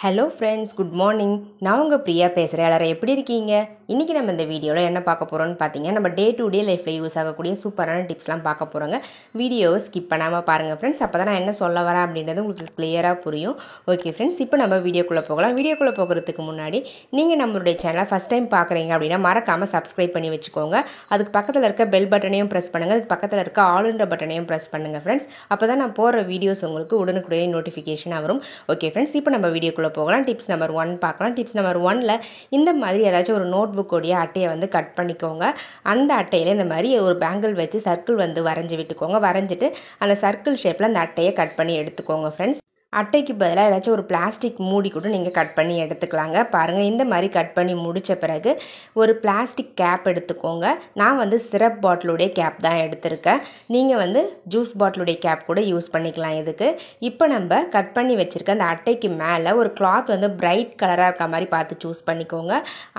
Hello friends, good morning. நான் உங்கள் பிரியா பேசுகிறேன். எல்லாரும் எப்படி இருக்கீங்க? இன்றைக்கி நம்ம இந்த வீடியோவில் என்ன பார்க்க போகிறோம்னு பார்த்தீங்கன்னா, நம்ம டே டு டே லைஃப்பில் யூஸ் ஆகக்கூடிய சூப்பரான டிப்ஸ்லாம் பார்க்க போகிறோங்க. வீடியோவை ஸ்கிப் பண்ணாமல் பாருங்கள் ஃப்ரெண்ட்ஸ். அப்போ தான் நான் என்ன சொல்ல வரேன் அப்படின்றது உங்களுக்கு கிளியராக புரியும். ஓகே ஃப்ரெண்ட்ஸ், இப்போ நம்ம வீடியோக்குள்ளே போகலாம். வீடியோக்குள்ளே போகிறதுக்கு முன்னாடி நீங்கள் நம்மளுடைய சேனலை ஃபஸ்ட் டைம் பார்க்குறீங்க அப்படின்னா மறக்காமல் சப்ஸ்கிரைப் பண்ணி வச்சுக்கோங்க. அதுக்கு பக்கத்தில் இருக்க பெல் பட்டனையும் ப்ரெஸ் பண்ணுங்கள். அதுக்கு பக்கத்தில் இருக்க ஆளுன்ற பட்டனையும் ப்ரெஸ் பண்ணுங்கள் ஃப்ரெண்ட்ஸ். அப்போ தான் நான் போகிற வீடியோஸ் உங்களுக்கு உடனுக்குடைய நோட்டிஃபிகேஷனாக வரும். ஓகே ஃப்ரெண்ட்ஸ், இப்போ நம்ம வீடியோக்குள்ளே போகலாம். டிப்ஸ் நம்பர் 1 பார்க்கலாம். டிப்ஸ் நம்பர் 1ல் இந்த மாதிரி ஏதாச்சும் ஒரு நோட் புக்கோடைய அட்டையை வந்து கட் பண்ணிக்கோங்க. அந்த அட்டையில் இந்த மாதிரி ஒரு பேங்கிள் வச்சு சர்க்கிள் வந்து வரைஞ்சி விட்டுக்கோங்க. வரைஞ்சிட்டு அந்த சர்க்கிள் ஷேப்பில் அந்த அட்டையை கட் பண்ணி எடுத்துக்கோங்க ஃப்ரெண்ட்ஸ். அட்டைக்கு பதிலாக ஏதாச்சும் ஒரு பிளாஸ்டிக் மூடி கூட நீங்கள் கட் பண்ணி எடுத்துக்கலாங்க. பாருங்கள், இந்த மாதிரி கட் பண்ணி முடித்த பிறகு ஒரு பிளாஸ்டிக் கேப் எடுத்துக்கோங்க. நான் வந்து சிரப் பாட்டிலுடைய கேப் தான் எடுத்திருக்கேன். நீங்கள் வந்து ஜூஸ் பாட்டிலுடைய கேப் கூட யூஸ் பண்ணிக்கலாம் இதுக்கு. இப்போ நம்ம கட் பண்ணி வச்சுருக்க அந்த அட்டைக்கு மேலே ஒரு கிளாத் வந்து பிரைட் கலராக இருக்க மாதிரி பார்த்து சூஸ் பண்ணிக்கோங்க.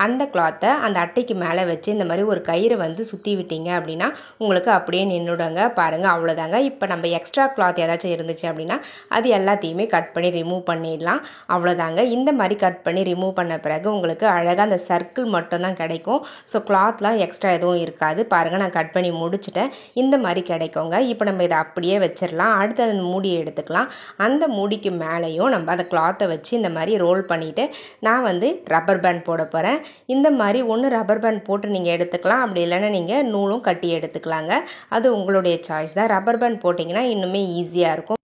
அந்த கிளாத்தை அந்த அட்டைக்கு மேலே வச்சு இந்த மாதிரி ஒரு கயிறை வந்து சுற்றி விட்டீங்க அப்படின்னா உங்களுக்கு அப்படியே நின்றுடுங்க. பாருங்கள், அவ்வளோதாங்க. இப்போ நம்ம எக்ஸ்ட்ரா கிளாத் ஏதாச்சும் இருந்துச்சு அப்படின்னா அது எல்லாத்தையுமே கட் பண்ணி ரிமூவ் பண்ணிடலாம். அவ்வளோதாங்க. இந்த மாதிரி கட் பண்ணி ரிமூவ் பண்ண பிறகு உங்களுக்கு அழகாக அந்த சர்க்கிள் மட்டும் தான் கிடைக்கும். ஸோ கிளாத்லாம் எக்ஸ்ட்ரா எதுவும் இருக்காது. பாருங்கள், நான் கட் பண்ணி முடிச்சுட்டேன். இந்த மாதிரி கிடைக்குங்க. இப்போ நம்ம இதை அப்படியே வச்சிடலாம். அடுத்து அந்த மூடியை எடுத்துக்கலாம். அந்த மூடிக்கு மேலேயும் நம்ம அந்த கிளாத்தை வச்சு இந்த மாதிரி ரோல் பண்ணிவிட்டு நான் வந்து ரப்பர் பேண்ட் போட போகிறேன். இந்த மாதிரி ஒன்று ரப்பர் பேண்ட் போட்டு நீங்கள் எடுத்துக்கலாம். அப்படி இல்லைன்னா நீங்கள் நூலும் கட்டி எடுத்துக்கலாங்க. அது உங்களுடைய சாய்ஸ் தான். ரப்பர் பேண்ட் போட்டிங்கன்னா இன்னுமே ஈஸியாக இருக்கும்.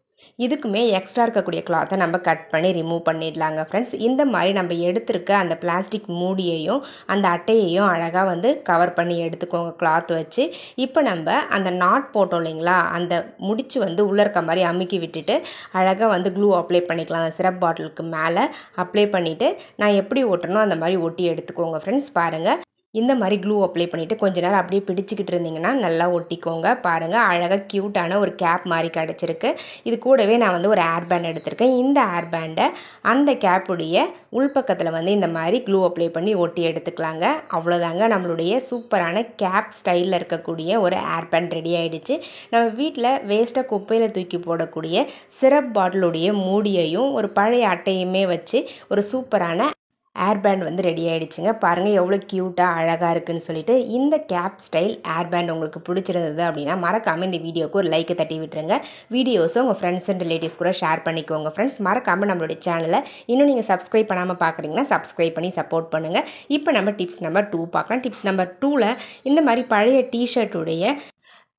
இதுக்குமே எக்ஸ்ட்ரா இருக்கக்கூடிய கிளாத்தை நம்ம கட் பண்ணி ரிமூவ் பண்ணிடலாங்க ஃப்ரெண்ட்ஸ். இந்த மாதிரி நம்ம எடுத்திருக்க அந்த பிளாஸ்டிக் மூடியையும் அந்த அட்டையையும் அழகாக வந்து கவர் பண்ணி எடுத்துக்கோங்க கிளாத் வச்சு. இப்போ நம்ம அந்த நாட் போட்டோம் இல்லைங்களா, அந்த முடிச்சு வந்து உள்ளே இருக்க மாதிரி அமுக்கி விட்டுட்டு அழகாக வந்து க்ளூ அப்ளை பண்ணிக்கலாம். அந்த சிரப் பாட்டிலுக்கு மேலே அப்ளை பண்ணிவிட்டு நான் எப்படி ஒட்டணும் அந்த மாதிரி ஒட்டி எடுத்துக்கோங்க ஃப்ரெண்ட்ஸ். பாருங்கள், இந்த மாதிரி க்ளூ அப்ளை பண்ணிவிட்டு கொஞ்ச நேரம் அப்படியே பிடிச்சிக்கிட்டு இருந்தீங்கன்னா நல்லா ஒட்டிக்கோங்க. பாருங்கள், அழகாக க்யூட்டான ஒரு கேப் மாதிரி கிடச்சிருக்கு. இது கூடவே நான் வந்து ஒரு ஏர் பேண்ட் எடுத்திருக்கேன். இந்த ஏர் பேண்டை அந்த கேப்புடைய உள்பக்கத்தில் வந்து இந்த மாதிரி க்ளூ அப்ளை பண்ணி ஒட்டி எடுத்துக்கலாங்க. அவ்வளோதாங்க, நம்மளுடைய சூப்பரான கேப் ஸ்டைலில் இருக்கக்கூடிய ஒரு ஏர் பேண்ட் ரெடி ஆகிடுச்சு. நம்ம வீட்டில் வேஸ்ட்டாக குப்பையில் தூக்கி போடக்கூடிய சிரப் பாட்டிலுடைய மூடியையும் ஒரு பழைய அட்டையுமே வச்சு ஒரு சூப்பரான ஏர் பேண்ட் வந்து ரெடி ஆகிடுச்சுங்க. பாருங்கள் எவ்வளோ க்யூட்டாக அழகாக இருக்குதுன்னு சொல்லிட்டு. இந்த கேப் ஸ்டைல் ஏர் பேண்ட் உங்களுக்கு பிடிச்சிருந்தது அப்படின்னா மறக்காமல் இந்த வீடியோக்கு ஒரு லைக்கை தட்டி விட்டுருங்க. வீடியோஸை உங்கள் ஃப்ரெண்ட்ஸ் அண்ட் ரிலேட்டிவ்ஸ் கூட ஷேர் பண்ணிக்கோங்க ஃப்ரெண்ட்ஸ். மறக்காமல் நம்மளுடைய சேனலை இன்னும் நீங்கள் சப்ஸ்கிரைப் பண்ணாமல் பார்க்குறீங்கன்னா சப்ஸ்கிரைப் பண்ணி சப்போர்ட் பண்ணுங்கள். இப்போ நம்ம டிப்ஸ் நம்பர் 2 பார்க்கலாம். டிப்ஸ் நம்பர் 2ல் இந்த மாதிரி பழைய டிஷர்ட்டுடைய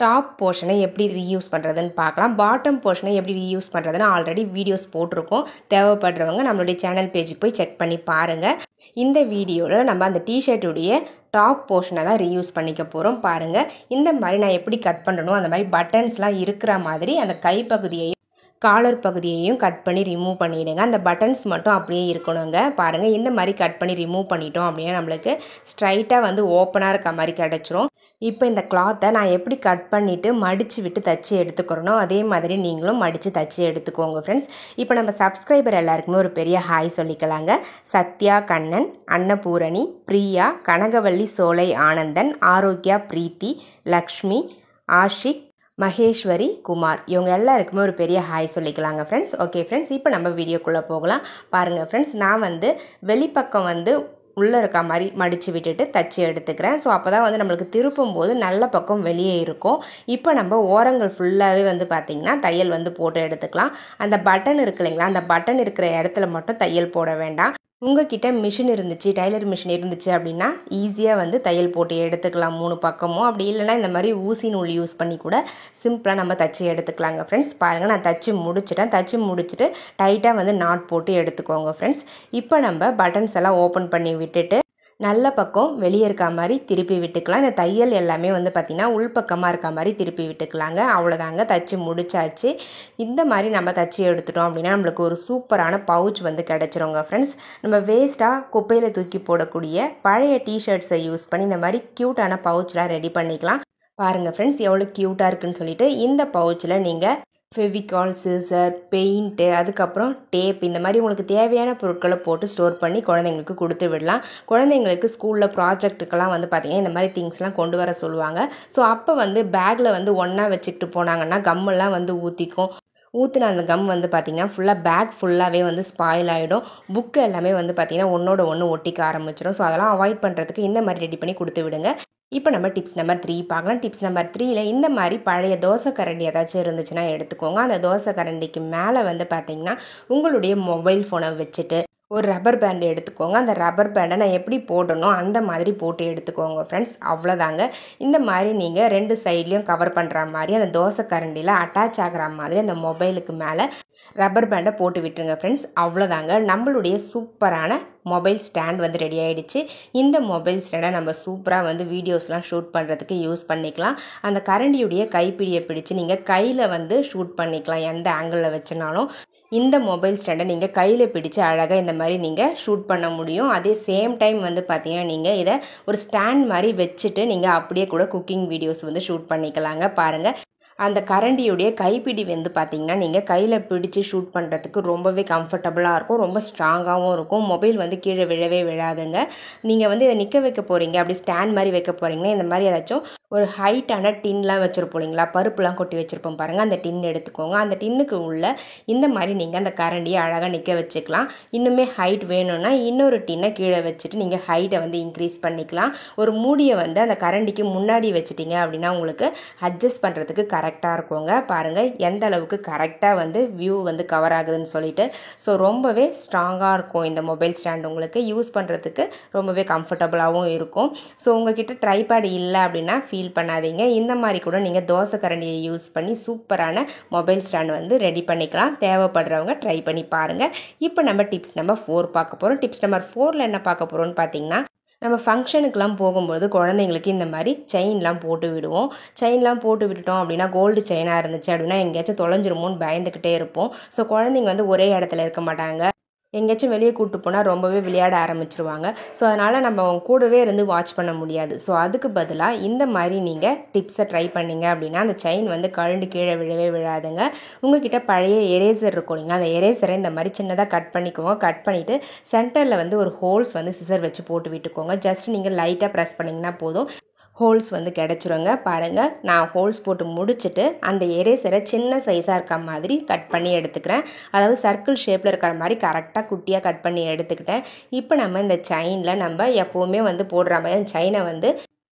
டாப் போர்ஷனை எப்படி ரீயூஸ் பண்ணுறதுன்னு பார்க்கலாம். பாட்டம் போர்ஷனை எப்படி ரீயூஸ் பண்ணுறதுன்னு ஆல்ரெடி வீடியோஸ் போட்டிருக்கோம். தேவைப்படுறவங்க நம்மளுடைய சேனல் பேஜுக்கு போய் செக் பண்ணி பாருங்கள். இந்த வீடியோவில் நம்ம அந்த டிஷர்ட்டுடைய டாப் போர்ஷனை தான் ரீயூஸ் பண்ணிக்க போகிறோம். பாருங்கள், இந்த மாதிரி நான் எப்படி கட் பண்ணணும் அந்த மாதிரி பட்டன்ஸ்லாம் இருக்கிற மாதிரி அந்த கைப்பகுதியையும் காலர் பகுதியையும் கட் பண்ணி ரிமூவ் பண்ணிவிடுங்க. அந்த பட்டன்ஸ் மட்டும் அப்படியே இருக்கணுங்க. பாருங்கள், இந்த மாதிரி கட் பண்ணி ரிமூவ் பண்ணிட்டோம் அப்படின்னா நம்மளுக்கு ஸ்ட்ரைட்டாக வந்து ஓப்பனாக இருக்க மாதிரி கிடச்சிரும். இப்போ இந்த கிளாத்தை நான் எப்படி கட் பண்ணிவிட்டு மடித்து விட்டு தச்சு எடுத்துக்கிறனோ அதே மாதிரி நீங்களும் மடித்து தச்சு எடுத்துக்கோங்க ஃப்ரெண்ட்ஸ். இப்போ நம்ம சப்ஸ்கிரைபர் எல்லாருக்குமே ஒரு பெரிய ஹாய் சொல்லிக்கலாங்க. சத்யா, கண்ணன், அன்னபூரணி, பிரியா, கனகவள்ளி, சோலை, ஆனந்தன், ஆரோக்கியா, பிரீத்தி, லக்ஷ்மி, ஆஷிக், மகேஸ்வரி, குமார், இவங்க எல்லாருக்குமே ஒரு பெரிய ஹாய் சொல்லிக்கலாங்க ஃப்ரெண்ட்ஸ். ஓகே ஃப்ரெண்ட்ஸ், இப்போ நம்ம வீடியோக்குள்ளே போகலாம். பாருங்கள் ஃப்ரெண்ட்ஸ், நான் வந்து வெளிப்பக்கம் வந்து உள்ளே இருக்க மாதிரி மடித்து விட்டுட்டு தச்சு எடுத்துக்கிறேன். ஸோ அப்போ தான் வந்து நம்மளுக்கு திருப்பும் போது நல்ல பக்கம் வெளியே இருக்கும். இப்போ நம்ம ஓரங்கள் ஃபுல்லாகவே வந்து பார்த்திங்கன்னா தையல் வந்து போட்டு எடுத்துக்கலாம். அந்த பட்டன் இருக்கு இல்லைங்களா, அந்த பட்டன் இருக்கிற இடத்துல மட்டும் தையல் போட வேண்டாம். உங்ககிட்ட மிஷின் இருந்துச்சு, டைலர் மிஷின் இருந்துச்சு அப்படின்னா ஈஸியாக வந்து தையல் போட்டு எடுத்துக்கலாம் 3 பக்கமும். அப்படி இல்லைனா இந்த மாதிரி ஊசி நூல் யூஸ் பண்ணி கூட சிம்பிளாக நம்ம தச்சு எடுத்துக்கலாங்க ஃப்ரெண்ட்ஸ். பாருங்கள், நான் தச்சு முடிச்சிட்டேன். தச்சு முடிச்சுட்டு டைட்டாக வந்து நாட் போட்டு எடுத்துக்கோங்க ஃப்ரெண்ட்ஸ். இப்போ நம்ம பட்டன்ஸ் எல்லாம் ஓப்பன் பண்ணி விட்டுட்டு நல்ல பக்கம் வெளியே இருக்க மாதிரி திருப்பி விட்டுக்கலாம். இந்த தையல் எல்லாமே வந்து பார்த்திங்கன்னா உள்பக்கமாக இருக்க மாதிரி திருப்பி விட்டுக்கலாங்க. அவ்வளோதாங்க, தச்சு முடிச்சாச்சு. இந்த மாதிரி நம்ம தச்சு எடுத்துட்டோம் அப்படின்னா நம்மளுக்கு ஒரு சூப்பரான பவுச் வந்து கிடச்சிருங்க ஃப்ரெண்ட்ஸ். நம்ம வேஸ்ட்டாக குப்பையில் தூக்கி போடக்கூடிய பழைய டிஷர்ட்ஸை யூஸ் பண்ணி இந்த மாதிரி க்யூட்டான பவுச்லாம் ரெடி பண்ணிக்கலாம். பாருங்கள் ஃப்ரெண்ட்ஸ், எவ்வளோ க்யூட்டாக இருக்குன்னு சொல்லிட்டு. இந்த பவுச்சில் நீங்கள் ஃபெவிகால், சிசர், பெயிண்ட்டு, அதுக்கப்புறம் டேப், இந்த மாதிரி உங்களுக்கு தேவையான பொருட்களை போட்டு ஸ்டோர் பண்ணி குழந்தைங்களுக்கு கொடுத்து விடலாம். குழந்தைங்களுக்கு ஸ்கூலில் ப்ராஜெக்ட்டுக்கெல்லாம் வந்து பார்த்திங்கன்னா இந்த மாதிரி திங்ஸ்லாம் கொண்டு வர சொல்லுவாங்க. ஸோ அப்போ வந்து பேக்கில் வந்து ஒன்றா வச்சுக்கிட்டு போனாங்கன்னா கம்மெல்லாம் வந்து ஊற்றிக்கும். ஊற்றின அந்த கம் வந்து பார்த்திங்கன்னா ஃபுல்லாக பேக் ஃபுல்லாகவே வந்து ஸ்பாயில் ஆகிடும். புக்கு எல்லாமே வந்து பார்த்திங்கன்னா ஒன்றோட ஒன்று ஒட்டிக்க ஆரம்பிச்சிடும். ஸோ அதெல்லாம் அவாய்ட் பண்ணுறதுக்கு இந்த மாதிரி ரெடி பண்ணி கொடுத்து விடுங்க. இப்போ நம்ம டிப்ஸ் நம்பர் 3 பார்க்கலாம். டிப்ஸ் நம்பர் 3ல இந்த மாதிரி பழைய தோசை கரண்டி ஏதாச்சும் இருந்துச்சுன்னா எடுத்துக்கோங்க. அந்த தோசை கரண்டிக்கு மேலே வந்து பார்த்திங்கன்னா உங்களுடைய மொபைல் ஃபோனை வச்சுட்டு ஒரு ரப்பர் பேண்டு எடுத்துக்கோங்க. அந்த ரப்பர் பேண்டை நான் எப்படி போடணும் அந்த மாதிரி போட்டு எடுத்துக்கோங்க ஃப்ரெண்ட்ஸ். அவ்வளோதாங்க. இந்த மாதிரி நீங்கள் 2 சைட்லேயும் கவர் பண்ணுற மாதிரி அந்த தோசை கரண்டியில் அட்டாச் ஆகிற மாதிரி அந்த மொபைலுக்கு மேலே ரப்பர் பேண்டை போட்டு விட்டுருங்க ஃப்ரெண்ட்ஸ். அவ்வளோதாங்க. நம்மளுடைய சூப்பரான மொபைல் ஸ்டாண்ட் வந்து ரெடி ஆகிடுச்சு. இந்த மொபைல் ஸ்டாண்டை நம்ம சூப்பராக வந்து வீடியோஸ்லாம் ஷூட் பண்ணுறதுக்கு யூஸ் பண்ணிக்கலாம். அந்த கரண்டியுடைய கைப்பிடியை பிடிச்சி நீங்கள் கையில் வந்து ஷூட் பண்ணிக்கலாம். எந்த ஆங்கிளில் வச்சுனாலும் இந்த மொபைல் ஸ்டாண்டை நீங்கள் கையில் பிடிச்சி அழகாக இந்த மாதிரி நீங்கள் ஷூட் பண்ண முடியும். அதே சேம் டைம் வந்து பார்த்தீங்கன்னா நீங்கள் இதை ஒரு ஸ்டாண்ட் மாதிரி வச்சுட்டு நீங்கள் அப்படியே கூட குக்கிங் வீடியோஸ் வந்து ஷூட் பண்ணிக்கலாங்க. பாருங்கள், அந்த கரண்டியுடைய கைப்பிடி வந்து பார்த்திங்கன்னா நீங்கள் கையில் பிடிச்சி ஷூட் பண்ணுறதுக்கு ரொம்பவே கம்ஃபர்டபுளாக இருக்கும். ரொம்ப ஸ்ட்ராங்காகவும் இருக்கும். மொபைல் வந்து கீழே விழவே விழாதுங்க. நீங்கள் வந்து இதை நிற்க வைக்க போகிறீங்க, அப்படி ஸ்டாண்ட் மாதிரி வைக்க போகிறீங்கன்னா இந்த மாதிரி ஏதாச்சும் ஒரு ஹைட்டான டின்லாம் வச்சுருப்போம் இல்லைங்களா, பருப்புலாம் கொட்டி வச்சுருப்போம் பாருங்கள், அந்த டின் எடுத்துக்கோங்க. அந்த டின்னுக்கு உள்ள இந்த மாதிரி நீங்கள் அந்த கரண்டியை அழகாக நிற்க வச்சுக்கலாம். இன்னுமே ஹைட் வேணும்னா இன்னொரு டின்னை கீழே வச்சுட்டு நீங்கள் ஹைட்டை வந்து இன்க்ரீஸ் பண்ணிக்கலாம். ஒரு மூடியை வந்து அந்த கரண்டிக்கு முன்னாடி வச்சுட்டிங்க அப்படின்னா உங்களுக்கு அட்ஜஸ்ட் பண்ணுறதுக்கு கரெக்டாக இருக்குங்க. பாருங்கள் எந்த அளவுக்கு கரெக்டாக வந்து வியூ வந்து கவர் ஆகுதுன்னு சொல்லிட்டு. ஸோ ரொம்பவே ஸ்ட்ராங்காக இருக்கும் இந்த மொபைல் ஸ்டாண்ட். உங்களுக்கு யூஸ் பண்ணுறதுக்கு ரொம்பவே கம்ஃபர்டபுளாகவும் இருக்கும். ஸோ உங்ககிட்ட ட்ரைபேட் இல்லை அப்படின்னா ஃபீல் பண்ணாதீங்க. இந்த மாதிரி கூட நீங்கள் தோசை கரண்டியை யூஸ் பண்ணி சூப்பரான மொபைல் ஸ்டாண்ட் வந்து ரெடி பண்ணிக்கலாம். தேவைப்படுறவங்க ட்ரை பண்ணி பாருங்கள். இப்போ நம்ம டிப்ஸ் நம்பர் 4 பார்க்க போகிறோம். டிப்ஸ் நம்பர் 4ல் என்ன பார்க்க போகிறோம்னு பார்த்தீங்கன்னா, நம்ம ஃபங்க்ஷனுக்கெலாம் போகும்போது குழந்தைங்களுக்கு இந்த மாதிரி செயின்லாம் போட்டு விடுவோம். செயின்லாம் போட்டு விட்டுட்டோம் அப்படின்னா கோல்டு செயினாக இருந்துச்சு அப்படின்னா எங்கேயாச்சும் தொலைஞ்சிருமோன்னு பயந்துக்கிட்டே இருப்போம். ஸோ குழந்தைங்க வந்து ஒரே இடத்துல இருக்க மாட்டாங்க. எங்கேயாச்சும் வெளியே கூப்பிட்டு போனால் ரொம்பவே விளையாட ஆரம்பிச்சிருவாங்க. ஸோ அதனால் நம்ம அவங்க கூடவே இருந்து வாட்ச் பண்ண முடியாது. ஸோ அதுக்கு பதிலாக இந்த மாதிரி நீங்கள் டிப்ஸை ட்ரை பண்ணிங்க அப்படின்னா அந்த செயின் வந்து கழண்டு கீழே விழவே விழாதுங்க. உங்ககிட்ட பழைய எரேசர் இருக்கும் இல்லைங்களா, அந்த எரேசரை இந்த மாதிரி சின்னதாக கட் பண்ணிக்கோங்க. கட் பண்ணிவிட்டு சென்டரில் வந்து ஒரு ஹோல்ஸ் வந்து சிசர் வச்சு போட்டு விட்டுக்கோங்க. ஜஸ்ட் நீங்கள் லைட்டாக ப்ரெஸ் பண்ணிங்கன்னா போதும், ஹோல்ஸ் வந்து கிடச்சிருங்க. பாருங்கள், நான் ஹோல்ஸ் போட்டு முடிச்சுட்டு அந்த எரேசரை சின்ன சைஸாக இருக்க மாதிரி கட் பண்ணி எடுத்துக்கிறேன். அதாவது சர்க்கிள் ஷேப்பில் இருக்கிற மாதிரி கரெக்டாக குட்டியாக கட் பண்ணி எடுத்துக்கிட்டேன். இப்போ நம்ம இந்த செயினில் நம்ம எப்போவுமே வந்து போடுற மாதிரி அந்த செயினை வந்து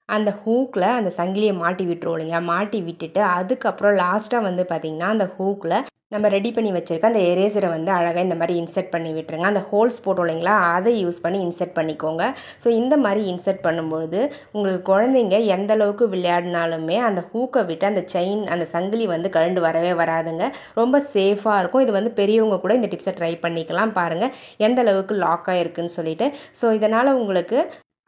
அந்த ஹூக்கில் அந்த சங்கிலியை மாட்டி விட்டுருவோம் இல்லைங்களா, மாட்டி விட்டுட்டு அதுக்கப்புறம் லாஸ்ட்டாக வந்து பார்த்திங்கன்னா அந்த ஹூக்கில் நம்ம ரெடி பண்ணி வச்சுருக்க அந்த எரேசரை வந்து அழகாக இந்த மாதிரி இன்சர்ட் பண்ணி விட்டுருங்க. அந்த ஹோல்ஸ் போட்டோம் இல்லைங்களா, அதை யூஸ் பண்ணி இன்சர்ட் பண்ணிக்கோங்க. ஸோ இந்த மாதிரி இன்சர்ட் பண்ணும்பொழுது உங்களுக்கு குழந்தைங்க எந்த அளவுக்கு விளையாடினாலுமே அந்த ஹூக்கை விட்டு அந்த செயின் அந்த சங்கிலி வந்து கழண்டு வரவே வராதுங்க. ரொம்ப சேஃபாக இருக்கும். இது வந்து பெரியவங்க கூட இந்த டிப்ஸை ட்ரை பண்ணிக்கலாம். பாருங்கள் எந்த அளவுக்கு லாக் ஆகிருக்குன்னு சொல்லிட்டு. ஸோ இதனால் உங்களுக்கு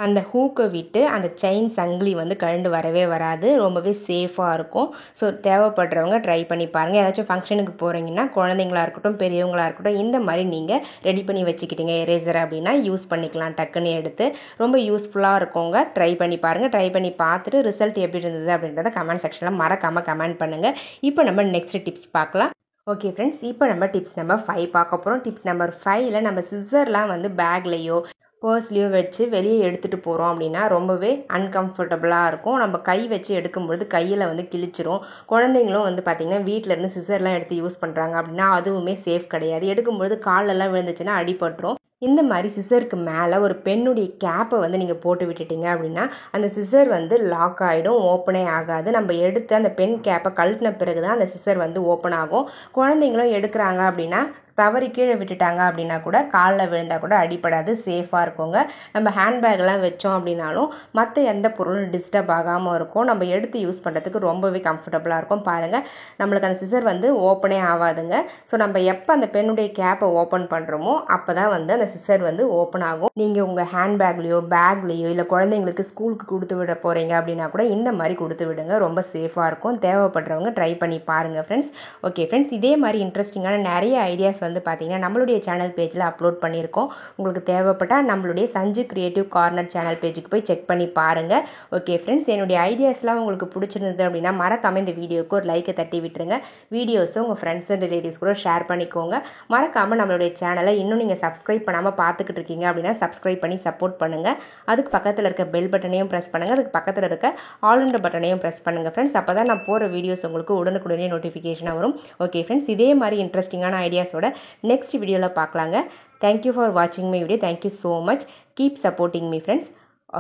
அந்த ஹூக்கை விட்டு அந்த செயின் சங்கிலி வந்து கழண்டு வரவே வராது. ரொம்பவே சேஃபாக இருக்கும். ஸோ தேவைப்படுறவங்க ட்ரை பண்ணி பாருங்கள். ஏதாச்சும் ஃபங்க்ஷனுக்கு போகிறீங்கன்னா குழந்தைங்களா இருக்கட்டும் பெரியவங்களா இருக்கட்டும் இந்த மாதிரி நீங்கள் ரெடி பண்ணி வச்சுக்கிட்டீங்க எரேசர் அப்படின்னா யூஸ் பண்ணிக்கலாம் டக்குன்னு எடுத்து. ரொம்ப யூஸ்ஃபுல்லாக இருக்குங்க. ட்ரை பண்ணி பாருங்கள். ட்ரை பண்ணி பார்த்துட்டு ரிசல்ட் எப்படி இருந்தது அப்படின்றத கமெண்ட் செக்ஷனில் மறக்காமல் கமெண்ட் பண்ணுங்கள். இப்போ நம்ம நெக்ஸ்ட் டிப்ஸ் பார்க்கலாம். ஓகே ஃப்ரெண்ட்ஸ், இப்போ நம்ம டிப்ஸ் நம்பர் 5 பார்க்க போகிறோம். டிப்ஸ் நம்பர் 5ல் நம்ம சிசர்லாம் வந்து பேக்லேயோ பர்ஸ்லேயோ வச்சு வெளியே எடுத்துகிட்டு போகிறோம் அப்படின்னா ரொம்பவே அன்கம்ஃபர்டபுளாக இருக்கும். நம்ம கை வச்சு எடுக்கும்பொழுது கையில் வந்து கிழிச்சிரும். குழந்தைங்களும் வந்து பார்த்திங்கன்னா வீட்டிலேருந்து சிசர்லாம் எடுத்து யூஸ் பண்ணுறாங்க அப்படின்னா அதுவுமே சேஃப் கிடையாது. எடுக்கும்பொழுது காலெல்லாம் விழுந்துச்சுன்னா அடிபட்டுரும். இந்த மாதிரி சிசருக்கு மேலே ஒரு பெண்ணுடைய கேப்பை வந்து நீங்கள் போட்டு விட்டுட்டீங்க அப்படின்னா அந்த சிசர் வந்து லாக் ஆகிடும், ஓப்பனே ஆகாது. நம்ம எடுத்து அந்த பென் கேப்பை கழட்டின பிறகு தான் அந்த சிசர் வந்து ஓப்பன் ஆகும். குழந்தைங்களும் எடுக்கிறாங்க அப்படின்னா தவறி கீழே விட்டுட்டாங்க அப்படின்னா கூட காலில் விழுந்தால் கூட அடிப்படாது, சேஃபாக இருக்குங்க. நம்ம ஹேண்ட்பேக்லாம் வச்சோம் அப்படின்னாலும் மற்ற எந்த பொருளும் டிஸ்டர்ப் ஆகாமல் இருக்கும். நம்ம எடுத்து யூஸ் பண்ணுறதுக்கு ரொம்பவே கம்ஃபர்டபுளாக இருக்கும். பாருங்கள், நம்மளுக்கு அந்த சிசர் வந்து ஓப்பனே ஆகாதுங்க. ஸோ நம்ம எப்போ அந்த பெண்ணுடைய கேப்பை ஓப்பன் பண்ணுறோமோ அப்போ தான் வந்து அந்த சிசர் வந்து ஓப்பன் ஆகும். நீங்கள் உங்கள் ஹேண்ட்பேக்லேயோ பேக்லேயோ இல்லை குழந்தைங்களுக்கு ஸ்கூலுக்கு கொடுத்து விட போகிறீங்க அப்படின்னா கூட இந்த மாதிரி கொடுத்து விடுங்க. ரொம்ப சேஃபாக இருக்கும். தேவைப்படுறவங்க ட்ரை பண்ணி பாருங்கள் ஃப்ரெண்ட்ஸ். ஓகே ஃப்ரெண்ட்ஸ், இதே மாதிரி இன்ட்ரெஸ்டிங்கான நிறைய ஐடியாஸ் வந்து பார்த்தீங்கன்னா நம்மளுடைய சேனல் பேஜில் அப்லோட் பண்ணியிருக்கோம். உங்களுக்கு தேவைப்பட்டால் நம்மளுடைய சஞ்சு கிரியேட்டிவ் கார்னர் சேனல் பேஜுக்கு போய் செக் பண்ணி பாருங்கள். ஓகே ஃப்ரெண்ட்ஸ், என்னுடைய ஐடியாஸ்லாம் உங்களுக்கு பிடிச்சிருந்தது அப்படின்னா மறக்காமல் இந்த வீடியோக்கு ஒரு லைக்கை தட்டி விட்டுருங்க. வீடியோஸை உங்கள் ஃப்ரெண்ட்ஸ் அண்ட் ரிலேட்டிவ்ஸ் கூட ஷேர் பண்ணிக்கோங்க. மறக்காமல் நம்மளுடைய சேனலை இன்னும் நீங்கள் சப்ஸ்கிரைப் பண்ணாமல் பார்த்துக்கிட்டு இருக்கீங்க அப்படின்னா சப்ஸ்கிரைப் பண்ணி சப்போர்ட் பண்ணுங்கள். அதுக்கு பக்கத்தில் இருக்க பெல் பட்டனையும் ப்ரெஸ் பண்ணுங்கள். அதுக்கு பக்கத்தில் இருக்க ஆல் என்ற பட்டனையும் ப்ரெஸ் பண்ணுங்கள் ஃப்ரெண்ட்ஸ். அப்போ தான் நான் போகிற வீடியோஸ் உங்களுக்கு உடனுக்குடனே நோட்டிஃபிகேஷனாக வரும். ஓகே ஃப்ரெண்ட்ஸ், இதே மாதிரி இன்ட்ரெஸ்டிங்கான ஐடியாஸோட நெக்ஸ்ட் வீடியோவில் பார்க்கலாங்க. தேங்க்யூ ஃபார் வாட்சிங் my video. Thank you so much. Keep supporting me friends.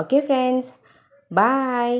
Okay friends, bye.